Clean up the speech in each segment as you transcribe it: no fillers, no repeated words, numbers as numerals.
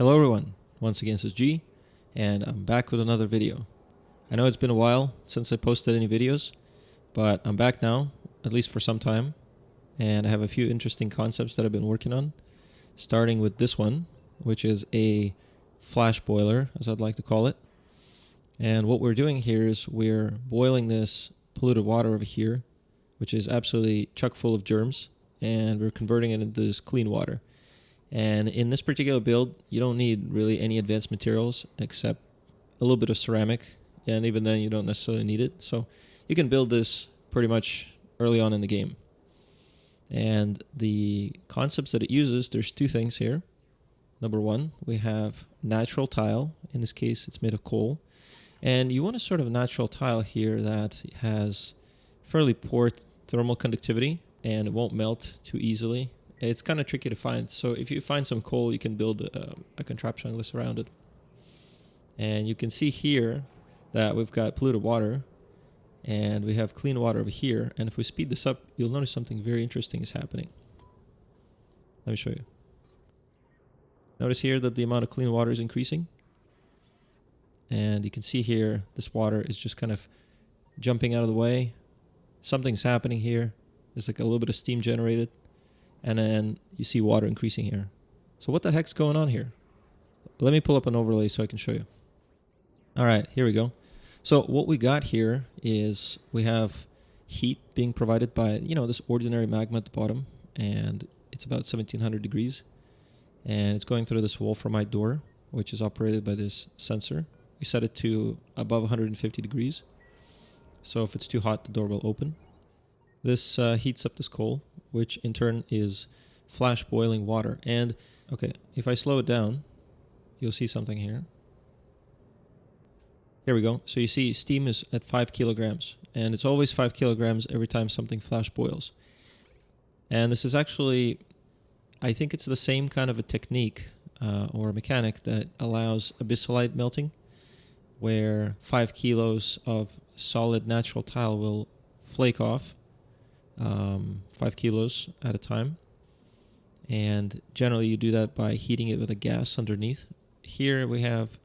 Hello everyone, once again this is G, and I'm back with another video. I know it's been a while since I posted any videos, but I'm back now, at least for some time, and I have a few interesting concepts that I've been working on, starting with this one, which is a flash boiler, as I'd like to call it. And what we're doing here is we're boiling this polluted water over here, which is absolutely chock full of germs, and we're converting it into this clean water. And in this particular build, you don't need really any advanced materials except a little bit of ceramic, and even then you don't necessarily need it. So you can build this pretty much early on in the game. And the concepts that it uses, there's two things here. Number one, we have natural tile. In this case, it's made of coal. And you want a sort of natural tile here that has fairly poor thermal conductivity and it won't melt too easily. It's kind of tricky to find, so if you find some coal, you can build a contraption like this around it. And you can see here that we've got polluted water, and we have clean water over here. And if we speed this up, you'll notice something very interesting is happening. Let me show you. Notice here that the amount of clean water is increasing. And you can see here, this water is just kind of jumping out of the way. Something's happening here. There's like a little bit of steam generated. And then you see water increasing here. So what the heck's going on here? Let me pull up an overlay so I can show you. All right, here we go. So what we got here is we have heat being provided by, this ordinary magma at the bottom. And it's about 1700 degrees. And it's going through this wolframite door, which is operated by this sensor. We set it to above 150 degrees. So if it's too hot, the door will open. This heats up this coal, which in turn is flash boiling water. And okay, if I slow it down, you'll see something here. Here we go. So you see steam is at 5 kilograms, and it's always 5 kilograms every time something flash boils. And this is actually, I think it's the same kind of a technique or mechanic that allows abyssalite melting, where 5 kilos of solid natural tile will flake off 5 kilos at a time, and generally you do that by heating it with a gas underneath. Here we have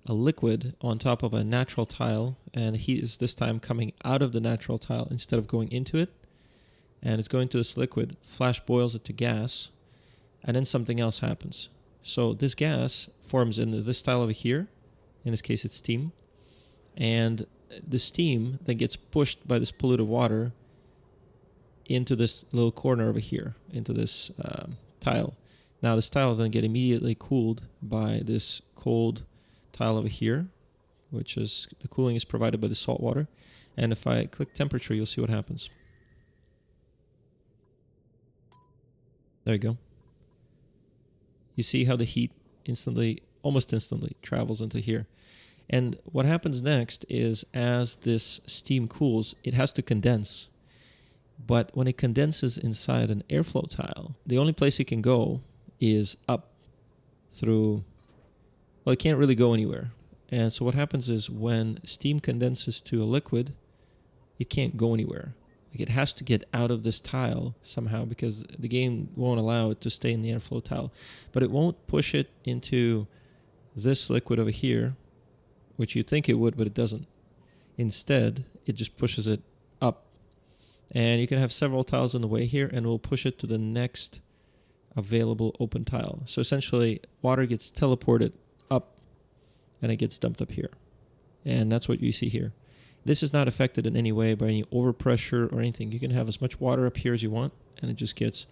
a liquid on top of a natural tile, and the heat is this time coming out of the natural tile instead of going into it, and it's going to this liquid, flash boils it to gas, and then something else happens. So this gas forms in this tile over here. In this case it's steam, and the steam then gets pushed by this polluted water into this little corner over here, into this tile. Now this tile then get immediately cooled by this cold tile over here, which is, the cooling is provided by the salt water. And if I click temperature, you'll see what happens. There you go. You see how the heat almost instantly travels into here. And what happens next is, as this steam cools, it has to condense. But when it condenses inside an airflow tile, the only place it can go is up through, well, it can't really go anywhere. And so what happens is when steam condenses to a liquid, it can't go anywhere. Like, it has to get out of this tile somehow, because the game won't allow it to stay in the airflow tile. But it won't push it into this liquid over here, which you'd think it would, but it doesn't. Instead, it just pushes it up. And you can have several tiles in the way here, and we'll push it to the next available open tile. So essentially, water gets teleported up, and it gets dumped up here. And that's what you see here. This is not affected in any way by any overpressure or anything. You can have as much water up here as you want, and it just gets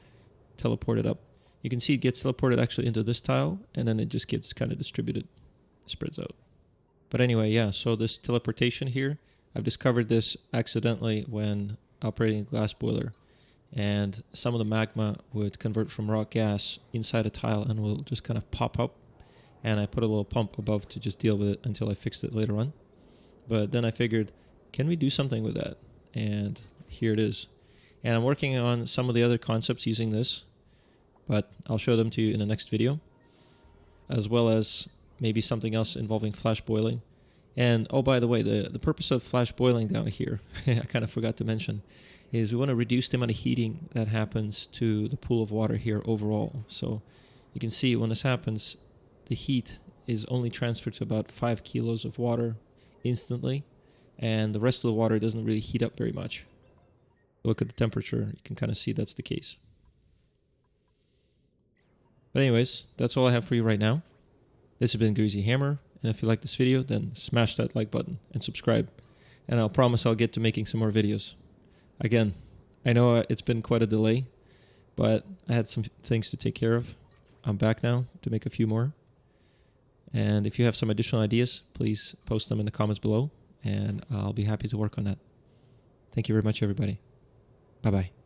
teleported up. You can see it gets teleported actually into this tile, and then it just gets kind of distributed, spreads out. But anyway, yeah, so this teleportation here, I've discovered this accidentally when operating a glass boiler, and some of the magma would convert from raw gas inside a tile and will just kind of pop up, and I put a little pump above to just deal with it until I fixed it later on. But then I figured, can we do something with that? And here it is. And I'm working on some of the other concepts using this, but I'll show them to you in the next video, as well as maybe something else involving flash boiling. And oh, by the way, the purpose of flash boiling down here, I kind of forgot to mention, is we want to reduce the amount of heating that happens to the pool of water here overall. So you can see when this happens, the heat is only transferred to about 5 kilos of water instantly, and the rest of the water doesn't really heat up very much. Look at the temperature, you can kind of see that's the case. But anyways, that's all I have for you right now. This has been Greasy Hammer, and if you like this video, then smash that like button and subscribe. And I'll promise I'll get to making some more videos. Again, I know it's been quite a delay, but I had some things to take care of. I'm back now to make a few more. And if you have some additional ideas, please post them in the comments below, and I'll be happy to work on that. Thank you very much, everybody. Bye-bye.